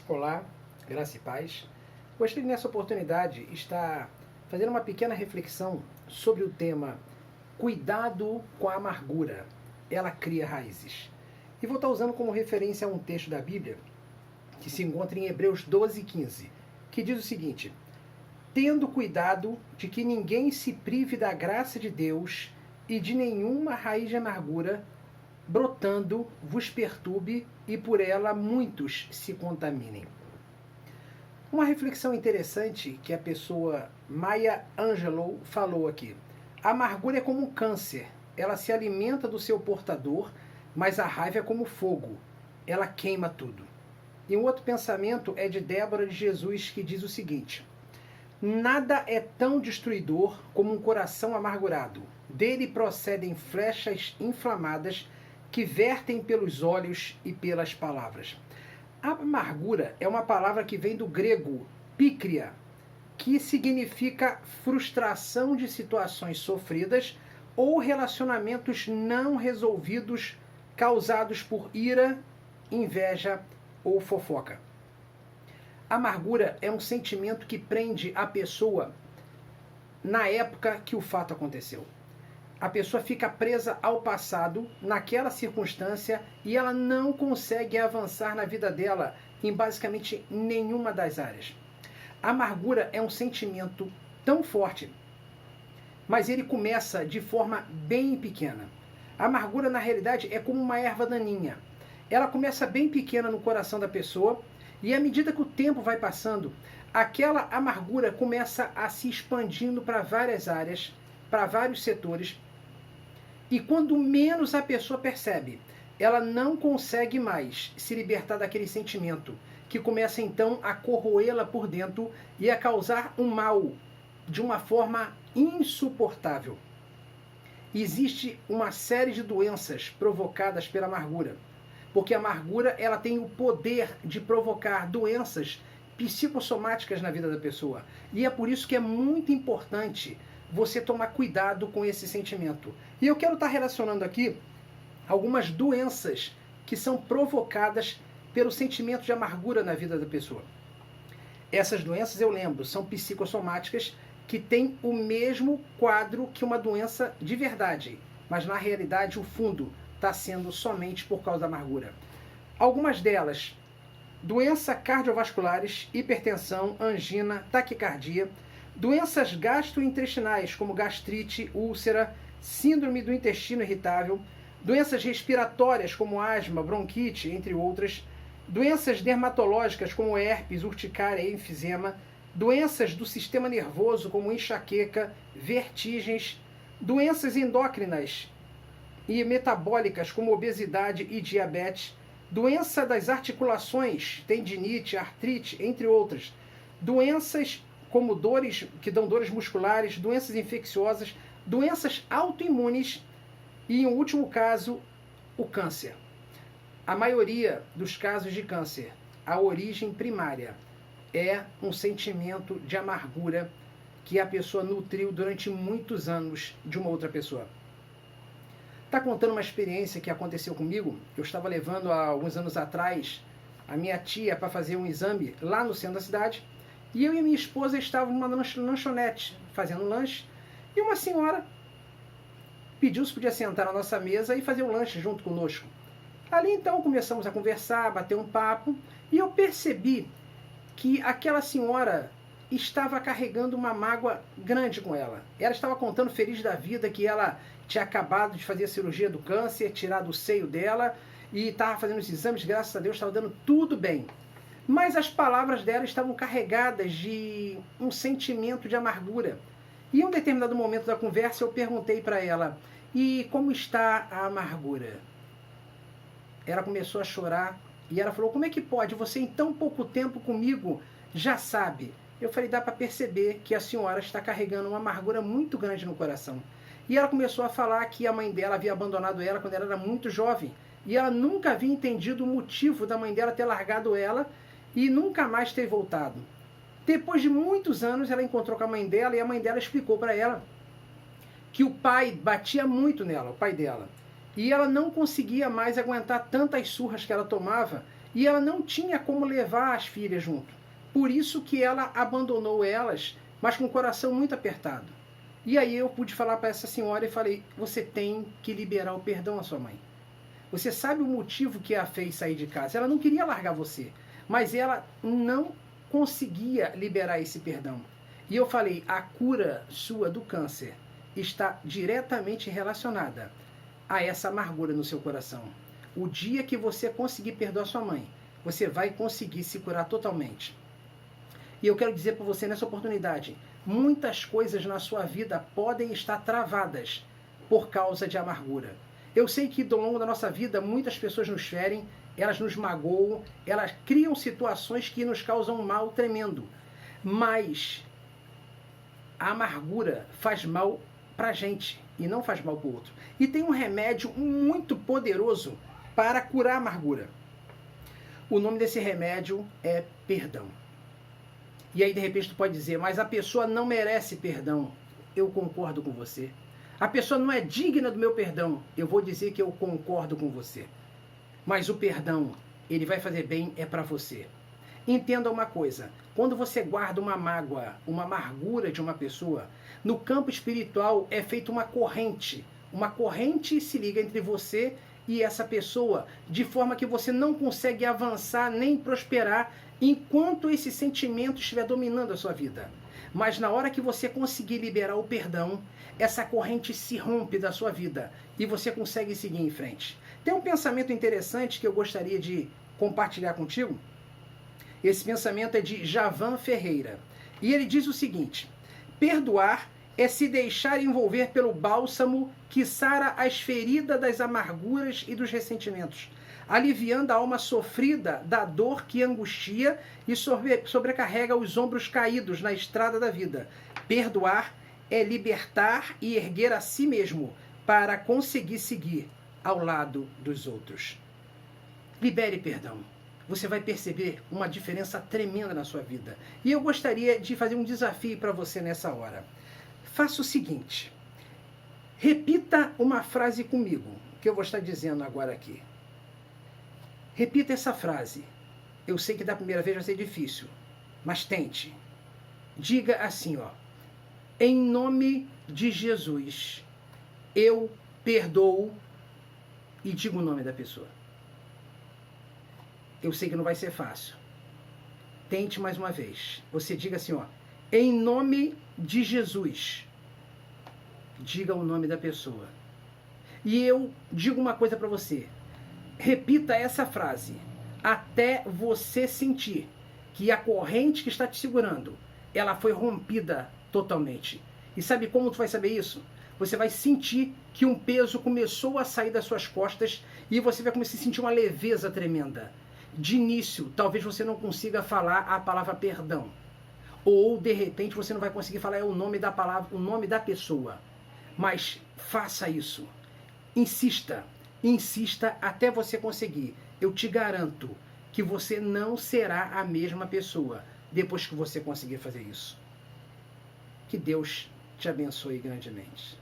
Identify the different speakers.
Speaker 1: Olá, graça e paz. Gostaria nessa oportunidade estar fazendo uma pequena reflexão sobre o tema Cuidado com a amargura, ela cria raízes. E vou estar usando como referência um texto da Bíblia que se encontra em Hebreus 12:15, que diz o seguinte: tendo cuidado de que ninguém se prive da graça de Deus e de nenhuma raiz de amargura brotando vos perturbe e por ela muitos se contaminem. Uma reflexão interessante que a pessoa Maya Angelou falou aqui. A amargura é como um câncer, ela se alimenta do seu portador, mas a raiva é como fogo, ela queima tudo. E um outro pensamento é de Débora de Jesus, que diz o seguinte: nada é tão destruidor como um coração amargurado. Dele procedem flechas inflamadas que vertem pelos olhos e pelas palavras. A amargura é uma palavra que vem do grego pícria, que significa frustração de situações sofridas ou relacionamentos não resolvidos causados por ira, inveja ou fofoca. A amargura é um sentimento que prende a pessoa na época que o fato aconteceu. A pessoa fica presa ao passado, naquela circunstância, e ela não consegue avançar na vida dela em basicamente nenhuma das áreas. A amargura é um sentimento tão forte, mas ele começa de forma bem pequena. A amargura, na realidade, é como uma erva daninha. Ela começa bem pequena no coração da pessoa, e à medida que o tempo vai passando, aquela amargura começa a se expandindo para várias áreas, para vários setores. E quando menos a pessoa percebe, ela não consegue mais se libertar daquele sentimento, que começa então a corroê-la por dentro e a causar um mal de uma forma insuportável. Existe uma série de doenças provocadas pela amargura, porque a amargura ela tem o poder de provocar doenças psicossomáticas na vida da pessoa. E é por isso que é muito importante você tomar cuidado com esse sentimento. E eu quero estar relacionando aqui algumas doenças que são provocadas pelo sentimento de amargura na vida da pessoa. Essas doenças, eu lembro, são psicossomáticas que têm o mesmo quadro que uma doença de verdade, mas na realidade o fundo está sendo somente por causa da amargura. Algumas delas: doenças cardiovasculares, hipertensão, angina, taquicardia, doenças gastrointestinais como gastrite, úlcera, síndrome do intestino irritável, doenças respiratórias como asma, bronquite, entre outras, doenças dermatológicas como herpes, urticária e enfisema, doenças do sistema nervoso como enxaqueca, vertigens, doenças endócrinas e metabólicas como obesidade e diabetes, doença das articulações, tendinite, artrite, entre outras, doenças como dores, que dão dores musculares, doenças infecciosas, doenças autoimunes e, em último caso, o câncer. A maioria dos casos de câncer, a origem primária é um sentimento de amargura que a pessoa nutriu durante muitos anos de uma outra pessoa. Está contando uma experiência que aconteceu comigo. Eu estava levando há alguns anos atrás a minha tia para fazer um exame lá no centro da cidade. E eu e minha esposa estávamos numa lanchonete fazendo um lanche. E uma senhora pediu se podia sentar na nossa mesa e fazer o lanche junto conosco. Ali então começamos a conversar, bater um papo. E eu percebi que aquela senhora estava carregando uma mágoa grande com ela. Ela estava contando feliz da vida que ela tinha acabado de fazer a cirurgia do câncer, tirado o seio dela e estava fazendo os exames, graças a Deus estava dando tudo bem. Mas as palavras dela estavam carregadas de um sentimento de amargura. E em um determinado momento da conversa eu perguntei para ela: e como está a amargura? Ela começou a chorar e ela falou: como é que pode? Você em tão pouco tempo comigo já sabe. Eu falei: dá para perceber que a senhora está carregando uma amargura muito grande no coração. E ela começou a falar que a mãe dela havia abandonado ela quando ela era muito jovem. E ela nunca havia entendido o motivo da mãe dela ter largado ela e nunca mais ter voltado. Depois de muitos anos, ela encontrou com a mãe dela e a mãe dela explicou para ela que o pai batia muito nela, o pai dela. E ela não conseguia mais aguentar tantas surras que ela tomava e ela não tinha como levar as filhas junto. Por isso que ela abandonou elas, mas com o coração muito apertado. E aí eu pude falar para essa senhora e falei, você tem que liberar o perdão à sua mãe. Você sabe o motivo que a fez sair de casa? Ela não queria largar você, mas ela não conseguia liberar esse perdão. E eu falei, a cura sua do câncer está diretamente relacionada a essa amargura no seu coração. O dia que você conseguir perdoar sua mãe, você vai conseguir se curar totalmente. E eu quero dizer para você nessa oportunidade, muitas coisas na sua vida podem estar travadas por causa de amargura. Eu sei que ao longo da nossa vida muitas pessoas nos ferem, elas nos magoam, elas criam situações que nos causam um mal tremendo. Mas a amargura faz mal pra gente e não faz mal pro outro. E tem um remédio muito poderoso para curar a amargura. O nome desse remédio é perdão. E aí de repente tu pode dizer, mas a pessoa não merece perdão. Eu concordo com você. A pessoa não é digna do meu perdão. Eu vou dizer que eu concordo com você. Mas o perdão, ele vai fazer bem é para você. Entenda uma coisa, quando você guarda uma mágoa, uma amargura de uma pessoa, no campo espiritual é feita uma corrente se liga entre você e essa pessoa, de forma que você não consegue avançar nem prosperar enquanto esse sentimento estiver dominando a sua vida. Mas na hora que você conseguir liberar o perdão, essa corrente se rompe da sua vida e você consegue seguir em frente. Tem um pensamento interessante que eu gostaria de compartilhar contigo. Esse pensamento é de Javan Ferreira. E ele diz o seguinte: perdoar é se deixar envolver pelo bálsamo que sara as feridas das amarguras e dos ressentimentos, aliviando a alma sofrida da dor que angustia e sobrecarrega os ombros caídos na estrada da vida. Perdoar é libertar e erguer a si mesmo para conseguir seguir ao lado dos outros. Libere perdão. Você vai perceber uma diferença tremenda na sua vida. E eu gostaria de fazer um desafio para você nessa hora. Faça o seguinte. Repita uma frase comigo, que eu vou estar dizendo agora aqui. Repita essa frase. Eu sei que da primeira vez vai ser difícil, mas tente. Diga assim, ó. Em nome de Jesus, eu perdoo, e diga o nome da pessoa. Eu sei que não vai ser fácil. Tente mais uma vez. Você diga assim, ó. Em nome de Jesus. Diga o nome da pessoa. E eu digo uma coisa para você. Repita essa frase até você sentir que a corrente que está te segurando, ela foi rompida totalmente. E sabe como tu vai saber isso? Você vai sentir que um peso começou a sair das suas costas e você vai começar a sentir uma leveza tremenda. De início, talvez você não consiga falar a palavra perdão. Ou, de repente, você não vai conseguir falar o nome da palavra, o nome da pessoa. Mas faça isso. Insista. Insista até você conseguir. Eu te garanto que você não será a mesma pessoa depois que você conseguir fazer isso. Que Deus te abençoe grandemente.